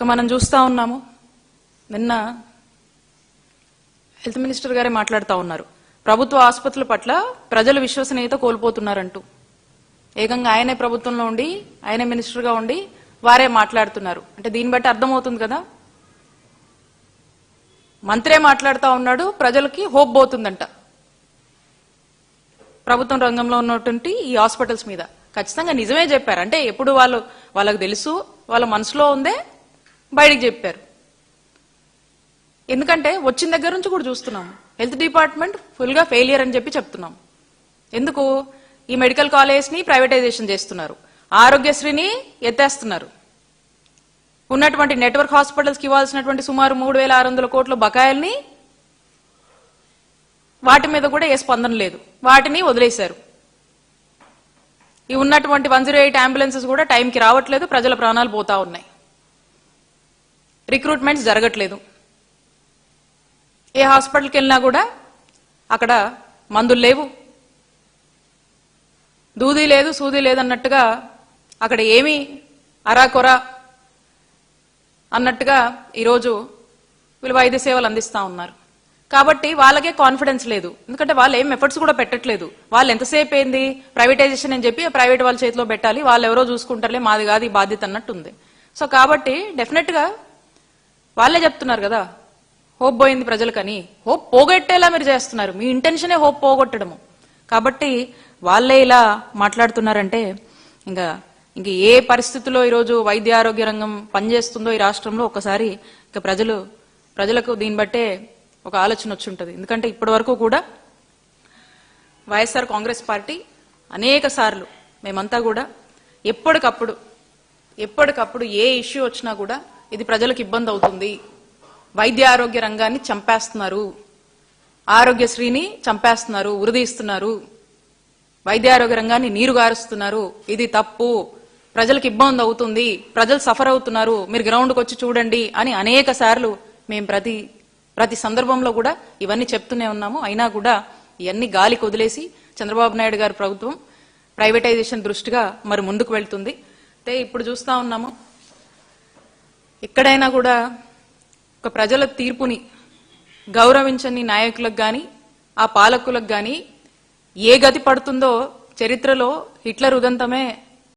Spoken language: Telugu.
మనం చూస్తా ఉన్నాము. నిన్న హెల్త్ మినిస్టర్ గారే మాట్లాడుతూ ఉన్నారు, ప్రభుత్వ ఆసుపత్రుల పట్ల ప్రజలు విశ్వసనీయత కోల్పోతున్నారంటూ. ఏకంగా ఆయనే ప్రభుత్వంలో ఉండి, ఆయనే మినిస్టర్గా ఉండి వారే మాట్లాడుతున్నారు. అంటే దీన్ని బట్టి అర్థమవుతుంది కదా, మంత్రే మాట్లాడుతూ ఉన్నాడు, ప్రజలకి హోప్ పోతుందంట ప్రభుత్వం రంగంలో ఉన్నటువంటి ఈ హాస్పిటల్స్ మీద. ఖచ్చితంగా నిజమే చెప్పారు. అంటే ఎప్పుడు వాళ్ళకు తెలుసు, వాళ్ళ మనసులో ఉందే బయటికి చెప్పారు. ఎందుకంటే వచ్చిన దగ్గర నుంచి కూడా చూస్తున్నాం, హెల్త్ డిపార్ట్మెంట్ ఫుల్ గా ఫెయిలియర్ అని చెప్పి చెప్తున్నాం. ఎందుకు? ఈ మెడికల్ కాలేజ్ ని ప్రైవేటైజేషన్ చేస్తున్నారు, ఆరోగ్యశ్రీని ఎత్తేస్తున్నారు, ఉన్నటువంటి నెట్వర్క్ హాస్పిటల్స్ కి ఇవ్వాల్సినటువంటి సుమారు 3,600 కోట్ల బకాయిల్ని వాటి మీద కూడా ఏ స్పందన లేదు, వాటిని వదిలేశారు. ఈ ఉన్నటువంటి 108 అంబులెన్సెస్ కూడా టైంకి రావట్లేదు, ప్రజల ప్రాణాలు పోతా ఉన్నాయి, రిక్రూట్మెంట్స్ జరగట్లేదు. ఏ హాస్పిటల్కి వెళ్ళినా కూడా అక్కడ మందులు లేవు, దూది లేదు, సూది లేదు అన్నట్టుగా, అక్కడ ఏమీ అరాకొరా అన్నట్టుగా ఈరోజు వీళ్ళు వైద్య సేవలు అందిస్తా ఉన్నారు. కాబట్టి వాళ్ళకే కాన్ఫిడెన్స్ లేదు, ఎందుకంటే వాళ్ళు ఏం ఎఫర్ట్స్ కూడా పెట్టట్లేదు. వాళ్ళు ఎంతసేపు ఏంది ప్రైవేటైజేషన్ అని చెప్పి ప్రైవేట్ వాళ్ళ చేతిలో పెట్టాలి, వాళ్ళు ఎవరో చూసుకుంటారులే, మాది కాదు ఈ బాధ్యత అన్నట్టు ఉంది. సో కాబట్టి డెఫినెట్ గా వాళ్ళే చెప్తున్నారు కదా, హోప్ పోయింది ప్రజలకని. హోప్ పోగొట్టేలా మీరు చేస్తున్నారు, మీ ఇంటెన్షనే హోప్ పోగొట్టడము. కాబట్టి వాళ్ళే ఇలా మాట్లాడుతున్నారంటే ఇంకా ఏ పరిస్థితుల్లో ఈరోజు వైద్య ఆరోగ్య రంగం పనిచేస్తుందో ఈ రాష్ట్రంలో ఒక్కసారి ఇంకా ప్రజలకు దీన్ని బట్టే ఒక ఆలోచన వచ్చి ఉంటుంది. ఎందుకంటే ఇప్పటి వరకు కూడా వైఎస్ఆర్ కాంగ్రెస్ పార్టీ అనేక సార్లు మేమంతా కూడా ఎప్పటికప్పుడు ఏ ఇష్యూ వచ్చినా కూడా ఇది ప్రజలకు ఇబ్బంది అవుతుంది, వైద్య ఆరోగ్య రంగాన్ని చంపేస్తున్నారు, ఆరోగ్యశ్రీని చంపేస్తున్నారు, ఉరిదీస్తున్నారు, వైద్య ఆరోగ్య రంగాన్ని నీరు గారుస్తున్నారు, ఇది తప్పు, ప్రజలకు ఇబ్బంది అవుతుంది, ప్రజలు సఫర్ అవుతున్నారు, మీరు గ్రౌండ్కి వచ్చి చూడండి అని అనేక సార్లు మేము ప్రతి సందర్భంలో కూడా ఇవన్నీ చెప్తూనే ఉన్నాము. అయినా కూడా ఇవన్నీ గాలికి వదిలేసి చంద్రబాబు నాయుడు గారి ప్రభుత్వం ప్రైవేటైజేషన్ దృష్టిగా మరి ముందుకు వెళ్తుంది. అయితే ఇప్పుడు చూస్తా ఉన్నాము, ఎక్కడైనా కూడా ఒక ప్రజల తీర్పుని గౌరవించని నాయకులకు కానీ ఆ పాలకులకు కానీ ఏ గతి పడుతుందో చరిత్రలో హిట్లర్ ఉదంతమే